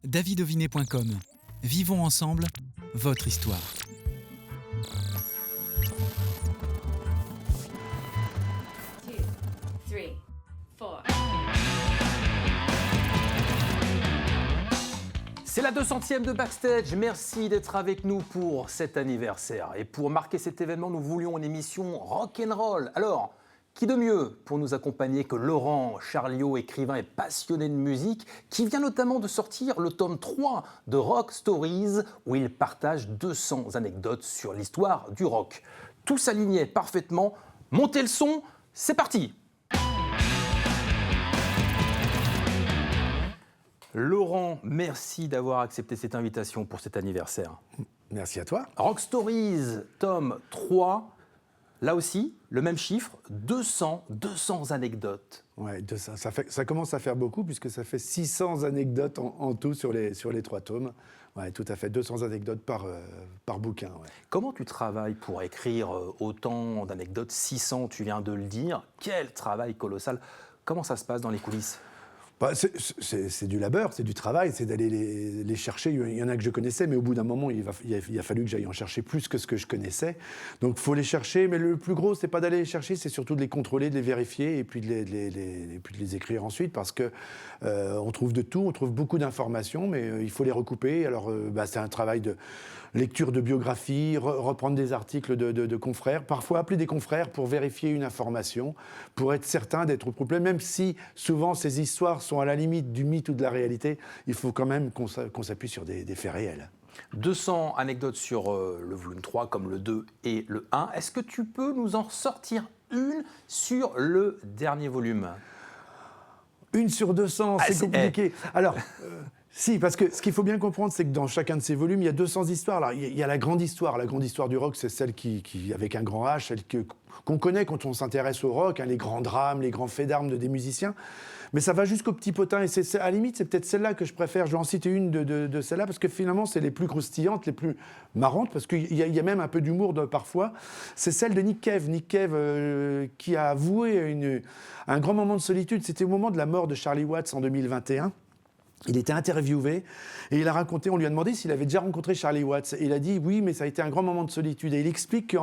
davidovinet.com. Vivons ensemble votre histoire. C'est la 200e de Backstage. Merci d'être avec nous pour cet anniversaire. Et pour marquer cet événement, nous voulions une émission rock'n'roll. Alors, qui de mieux pour nous accompagner que Laurent Charliot, écrivain et passionné de musique, qui vient notamment de sortir le tome 3 de Rock Stories, où il partage 200 anecdotes sur l'histoire du rock. Tout s'alignait parfaitement. Montez le son, c'est parti! Laurent, merci d'avoir accepté cette invitation pour cet anniversaire. Merci à toi. Rock Stories, tome 3, là aussi, le même chiffre, 200 anecdotes. Ouais, ça commence à faire beaucoup puisque ça fait 600 anecdotes en tout sur les 3 tomes. Ouais, tout à fait, 200 anecdotes par bouquin. Ouais. Comment tu travailles pour écrire autant d'anecdotes, 600, tu viens de le dire, quel travail colossal. Comment ça se passe dans les coulisses ? C'est du labeur, c'est du travail, c'est d'aller les chercher. Il y en a que je connaissais, mais au bout d'un moment, il a fallu que j'aille en chercher plus que ce que je connaissais. Donc, il faut les chercher, mais le plus gros, c'est pas d'aller les chercher, c'est surtout de les contrôler, de les vérifier et puis de les écrire ensuite, parce que on trouve de tout, on trouve beaucoup d'informations, mais il faut les recouper. Alors, c'est un travail de lecture de biographie, reprendre des articles de confrères, parfois appeler des confrères pour vérifier une information, pour être certain d'être au complet, même si souvent ces histoires sont à la limite du mythe ou de la réalité, il faut quand même qu'on s'appuie sur des faits réels. 200 anecdotes sur le volume 3, comme le 2 et le 1. Est-ce que tu peux nous en sortir une sur le dernier volume ? Une sur 200, c'est compliqué. Alors, si, parce que ce qu'il faut bien comprendre, c'est que dans chacun de ces volumes, il y a 200 histoires. Alors, il y a la grande histoire. La grande histoire du rock, c'est celle qui avec un grand H, celle qu'on connaît quand on s'intéresse au rock, hein, les grands drames, les grands faits d'armes des musiciens. Mais ça va jusqu'au petit potin. Et à la limite, c'est peut-être celle-là que je préfère. Je vais en citer une de celle-là, parce que finalement, c'est les plus croustillantes, les plus marrantes, parce qu'il y a même un peu d'humour parfois. C'est celle de Nick Cave. Nick Cave, qui a avoué un grand moment de solitude. C'était au moment de la mort de Charlie Watts en 2021. Il était interviewé et il a raconté, on lui a demandé s'il avait déjà rencontré Charlie Watts. Et il a dit oui, mais ça a été un grand moment de solitude. Et il explique que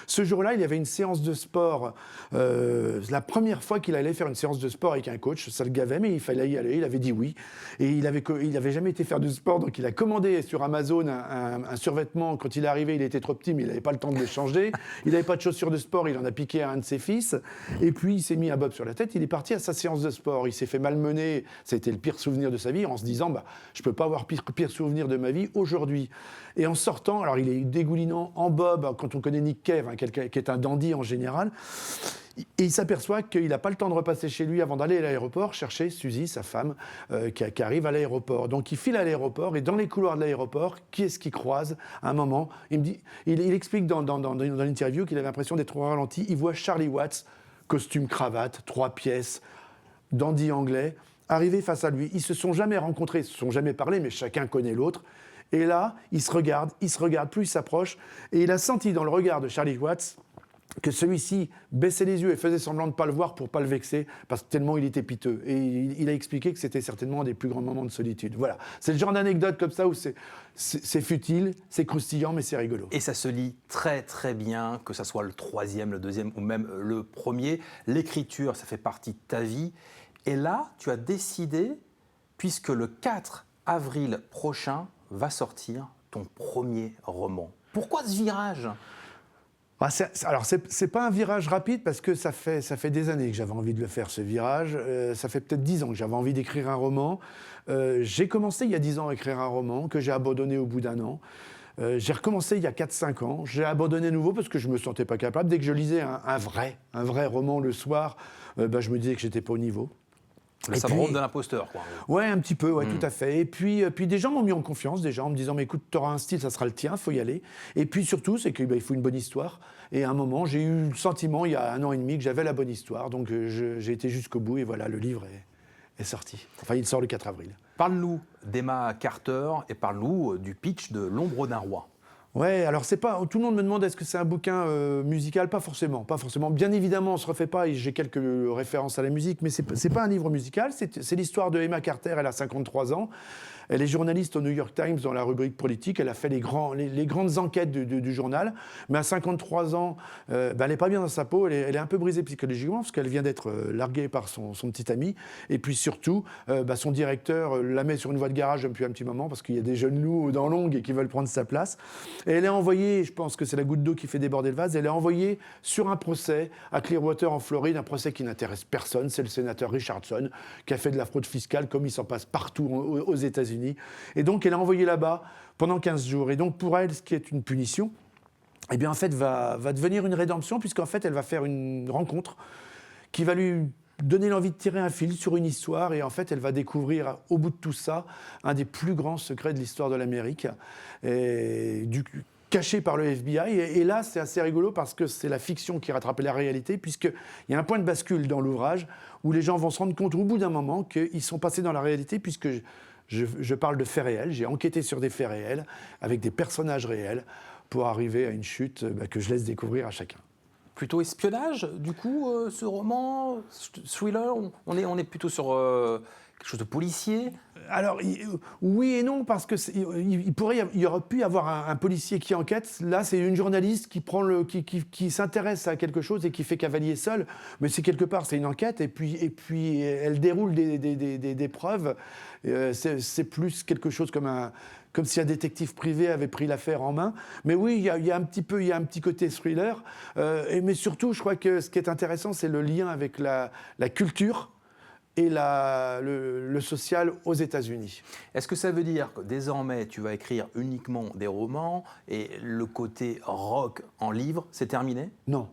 ce jour-là, il y avait une séance de sport. La première fois qu'il allait faire une séance de sport avec un coach, ça le gavait, mais il fallait y aller. Il avait dit oui. Et il avait jamais été faire de sport, donc il a commandé sur Amazon un survêtement. Quand il est arrivé, il était trop petit, mais il n'avait pas le temps de le changer. Il n'avait pas de chaussures de sport, il en a piqué à un de ses fils. Et puis, il s'est mis un bob sur la tête. Il est parti à sa séance de sport. Il s'est fait malmener. C'était le pire souvenir de sa vie, en se disant je peux pas avoir pire souvenir de ma vie aujourd'hui. Et en sortant, alors il est dégoulinant en bob, quand on connaît Nick Cave, hein, quelqu'un qui est un dandy en général, et il s'aperçoit qu'il n'a pas le temps de repasser chez lui avant d'aller à l'aéroport chercher Suzy, sa femme, qui arrive à l'aéroport. Donc il file à l'aéroport, et dans les couloirs de l'aéroport, qui est-ce qu'il croise à un moment? Il explique dans l'interview qu'il avait l'impression d'être au ralenti. Il voit Charlie Watts, costume, cravate, 3 pièces, dandy anglais, arrivé face à lui. Ils se sont jamais rencontrés, ils se sont jamais parlé, mais chacun connaît l'autre. Et là, ils se regardent, plus ils s'approchent, et il a senti dans le regard de Charlie Watts que celui-ci baissait les yeux et faisait semblant de ne pas le voir pour ne pas le vexer, parce que tellement il était piteux. Et il a expliqué que c'était certainement un des plus grands moments de solitude. Voilà, c'est le genre d'anecdote comme ça où c'est futile, c'est croustillant, mais c'est rigolo. Et ça se lit très très bien, que ça soit le 3e, le 2e ou même le 1er. L'écriture, ça fait partie de ta vie. Et là, tu as décidé, puisque le 4 avril prochain va sortir ton premier roman. Pourquoi ce virage ? Alors, c'est pas un virage rapide, parce que ça fait des années que j'avais envie de le faire, ce virage. Ça fait peut-être 10 ans que j'avais envie d'écrire un roman. J'ai commencé il y a 10 ans à écrire un roman que j'ai abandonné au bout d'un an. J'ai recommencé il y a 4-5 ans. J'ai abandonné à nouveau parce que je ne me sentais pas capable. Dès que je lisais un vrai roman le soir, je me disais que j'étais pas au niveau. Le syndrome de l'imposteur, quoi. Ouais, un petit peu, tout à fait. Et puis des gens m'ont mis en confiance, des gens en me disant, mais écoute, tu auras un style, ça sera le tien, faut y aller. Et puis surtout, c'est qu'il faut une bonne histoire. Et à un moment, j'ai eu le sentiment, il y a 1 an et demi, que j'avais la bonne histoire. Donc j'ai été jusqu'au bout, et voilà, le livre est sorti. Enfin, il sort le 4 avril. Parle-nous d'Emma Carter et parle-nous du pitch de L'ombre d'un roi. Ouais, alors c'est pas. Tout le monde me demande est-ce que c'est un bouquin musical, pas forcément. Bien évidemment, on se refait pas. Et j'ai quelques références à la musique, mais c'est pas un livre musical. C'est l'histoire de Emma Carter. Elle a 53 ans. Elle est journaliste au New York Times dans la rubrique politique. Elle a fait les grandes enquêtes du journal. Mais à 53 ans, elle n'est pas bien dans sa peau. Elle est un peu brisée psychologiquement parce qu'elle vient d'être larguée par son petit ami. Et puis surtout, son directeur la met sur une voie de garage depuis un petit moment parce qu'il y a des jeunes loups dans l'ongle et qui veulent prendre sa place. Et elle est envoyée, je pense que c'est la goutte d'eau qui fait déborder le vase, elle est envoyée sur un procès à Clearwater en Floride, un procès qui n'intéresse personne. C'est le sénateur Richardson qui a fait de la fraude fiscale comme il s'en passe partout aux États-Unis. Et donc elle est envoyée là-bas pendant 15 jours. Et donc pour elle, ce qui est une punition, eh bien en fait va devenir une rédemption puisqu'en fait elle va faire une rencontre qui va lui donner l'envie de tirer un fil sur une histoire et en fait elle va découvrir au bout de tout ça un des plus grands secrets de l'histoire de l'Amérique caché par le FBI et là c'est assez rigolo parce que c'est la fiction qui rattrape la réalité puisqu'il y a un point de bascule dans l'ouvrage où les gens vont se rendre compte au bout d'un moment qu'ils sont passés dans la réalité puisque je parle de faits réels, j'ai enquêté sur des faits réels avec des personnages réels pour arriver à une chute que je laisse découvrir à chacun. Plutôt espionnage, du coup, ce roman, thriller, on est plutôt sur quelque chose de policier. Alors, oui et non, parce que il aurait pu y avoir un policier qui enquête. Là, c'est une journaliste qui s'intéresse à quelque chose et qui fait cavalier seul. Mais c'est quelque part, c'est une enquête et puis elle déroule des preuves. C'est plus quelque chose comme si un détective privé avait pris l'affaire en main. Mais oui, il y a un petit côté thriller. Mais surtout, je crois que ce qui est intéressant, c'est le lien avec la culture et le social aux États-Unis. Est-ce que ça veut dire que désormais, tu vas écrire uniquement des romans et le côté rock en livre, c'est terminé ? Non,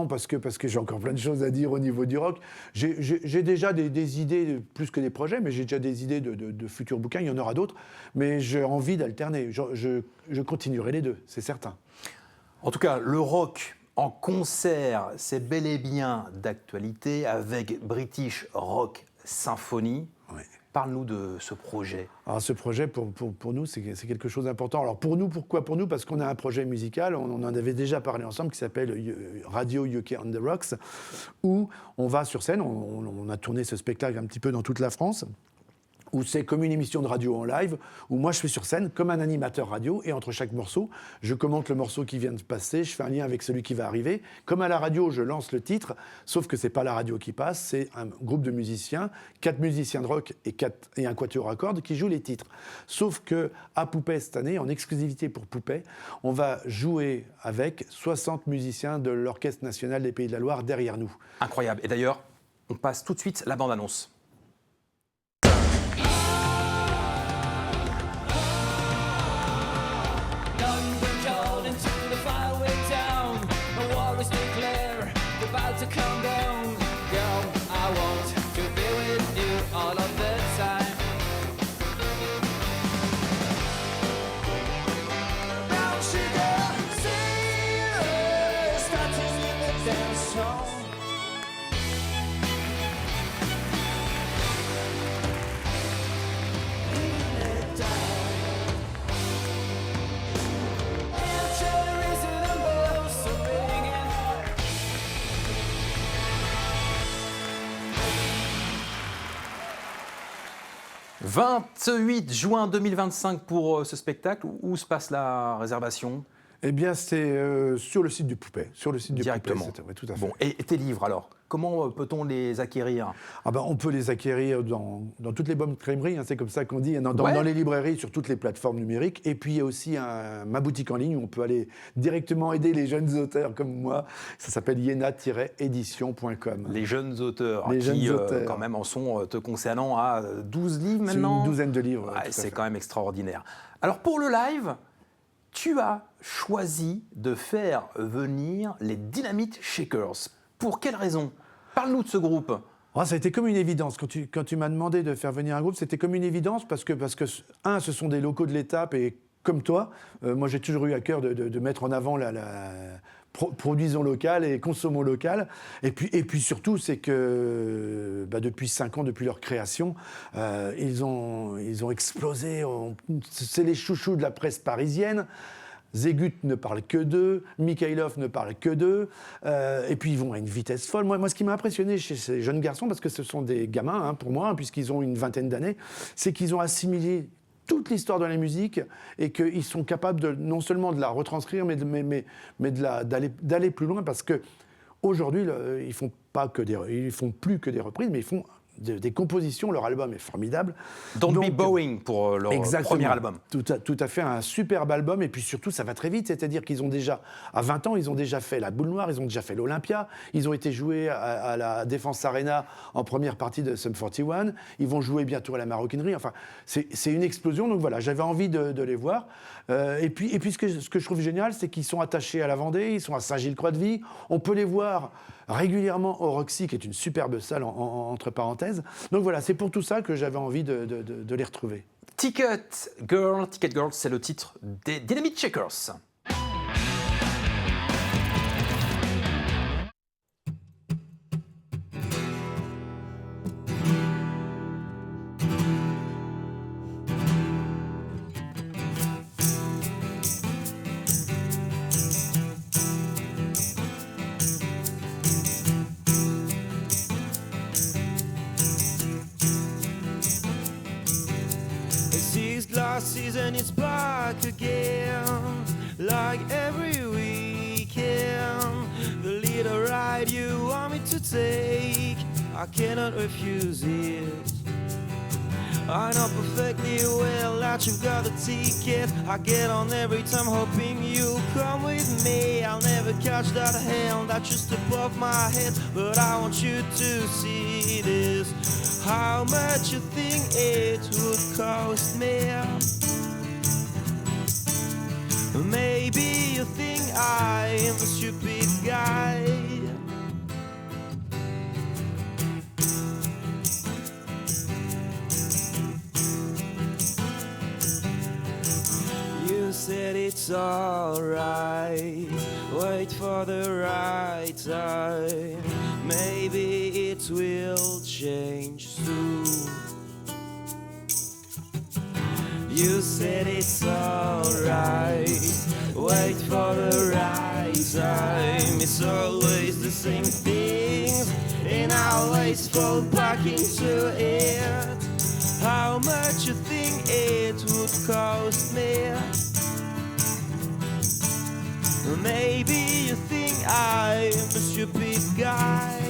parce que j'ai encore plein de choses à dire au niveau du rock. J'ai déjà des idées, plus que des projets, mais j'ai déjà des idées de futurs bouquins, il y en aura d'autres, mais j'ai envie d'alterner. Je continuerai les deux, c'est certain. En tout cas, le rock en concert, c'est bel et bien d'actualité avec British Rock Symphony. Ouais. Parle-nous de ce projet. Alors ce projet, pour nous, c'est quelque chose d'important. Alors pour nous, pourquoi pour nous ? Parce qu'on a un projet musical, on en avait déjà parlé ensemble, qui s'appelle Radio UK on the Rocks, où on va sur scène, on a tourné ce spectacle un petit peu dans toute la France, où c'est comme une émission de radio en live, où moi je suis sur scène comme un animateur radio, et entre chaque morceau, je commente le morceau qui vient de passer, je fais un lien avec celui qui va arriver. Comme à la radio, je lance le titre, sauf que c'est pas la radio qui passe, c'est un groupe de musiciens, 4 musiciens de rock et un quatuor à cordes qui jouent les titres. Sauf que à Poupée cette année, en exclusivité pour Poupée, on va jouer avec 60 musiciens de l'Orchestre national des Pays de la Loire derrière nous. Incroyable. Et d'ailleurs, on passe tout de suite la bande-annonce. « 28 juin 2025 pour ce spectacle. Où se passe la réservation ? Eh bien, c'est sur le site du Poupée. Sur le site du Directement. Poupée, tout à fait. Bon, et tes livres alors ? Comment peut-on les acquérir ? On peut les acquérir dans toutes les bonnes crèmeries, c'est comme ça qu'on dit, dans les librairies, sur toutes les plateformes numériques. Et puis il y a aussi ma boutique en ligne où on peut aller directement aider les jeunes auteurs comme moi. Ça s'appelle iena-édition.com. Les jeunes auteurs quand même en sont te concernant à 12 livres maintenant. C'est une douzaine de livres. C'est quand même extraordinaire. Alors pour le live, tu as choisi de faire venir les Dynamite Shakers. Pour quelle raison ? Parle-nous de ce groupe. Ça a été comme une évidence. Quand tu m'as demandé de faire venir un groupe, c'était comme une évidence parce que ce sont des locaux de l'Étape et comme toi, moi j'ai toujours eu à cœur de mettre en avant produisons local et consommons local. Et puis surtout, c'est que depuis 5 ans, depuis leur création, ils ont explosé. C'est les chouchous de la presse parisienne. Zegut ne parle que d'eux, Mikhailov ne parle que d'eux, et puis ils vont à une vitesse folle. Moi, ce qui m'a impressionné chez ces jeunes garçons, parce que ce sont des gamins, pour moi, puisqu'ils ont une vingtaine d'années, c'est qu'ils ont assimilé toute l'histoire de la musique et qu'ils sont capables non seulement de la retranscrire, mais d'aller plus loin, parce qu'aujourd'hui, ils font plus que des reprises, mais ils font des compositions. Leur album est formidable. Don't Be Bowing pour leur premier album. Tout à fait, un superbe album. Et puis surtout, ça va très vite. C'est-à-dire qu'ils ont déjà, à 20 ans, ils ont déjà fait la Boule Noire, ils ont déjà fait l'Olympia, ils ont été joués à la Défense Arena en première partie de Sum 41. Ils vont jouer bientôt à la Maroquinerie. Enfin, c'est une explosion. Donc voilà, j'avais envie de les voir. Et puis ce que je trouve génial, c'est qu'ils sont attachés à la Vendée, ils sont à Saint-Gilles-Croix-de-Vie. On peut les voir régulièrement au Roxy, qui est une superbe salle entre parenthèses. Donc voilà, c'est pour tout ça que j'avais envie de les retrouver. Ticket Girl, c'est le titre des Dynamite Shakers. And it's back again, like every weekend. The little ride you want me to take, I cannot refuse it. I know perfectly well that you've got a ticket. I get on every time hoping you'll come with me. I'll never catch that hand that's just above my head, but I want you to see this. How much you think it would cost me? Maybe you think I'm a stupid guy. You said it's alright, wait for the right time. Maybe it will change soon. You said it's alright, wait for the right time. It's always the same things, and I always fall back into it. How much you think it would cost me? Maybe you think I'm a stupid guy.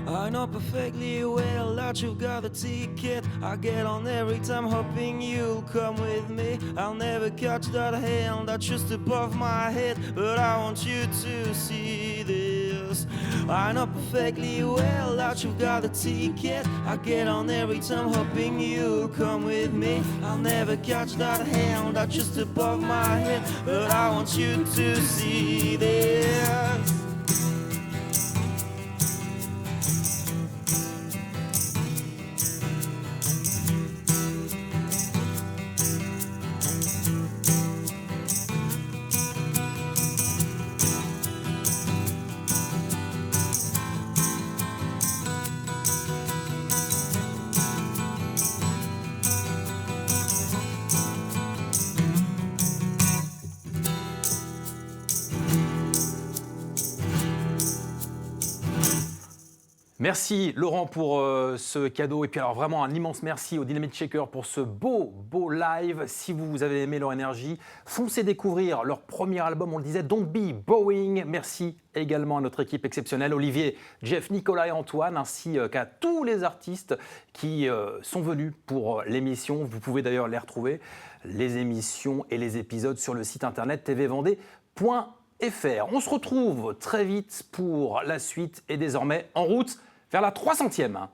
I know perfectly well that you've got a ticket. I get on every time hoping you'll come with me. I'll never catch that hand that's just above my head, but I want you to see this. I know perfectly well that you've got a ticket. I get on every time hoping you'll come with me. I'll never catch that hand that's just above my head, but I want you to see this. Merci Laurent pour ce cadeau et puis alors vraiment un immense merci au Dynamite Shaker pour ce beau live. Si vous avez aimé leur énergie, foncez découvrir leur premier album, on le disait, Don't Be Boring. Merci également à notre équipe exceptionnelle, Olivier, Jeff, Nicolas et Antoine, ainsi qu'à tous les artistes qui sont venus pour l'émission. Vous pouvez d'ailleurs les retrouver, les émissions et les épisodes sur le site internet tvvendée.fr. On se retrouve très vite pour la suite et désormais en route vers la 300e.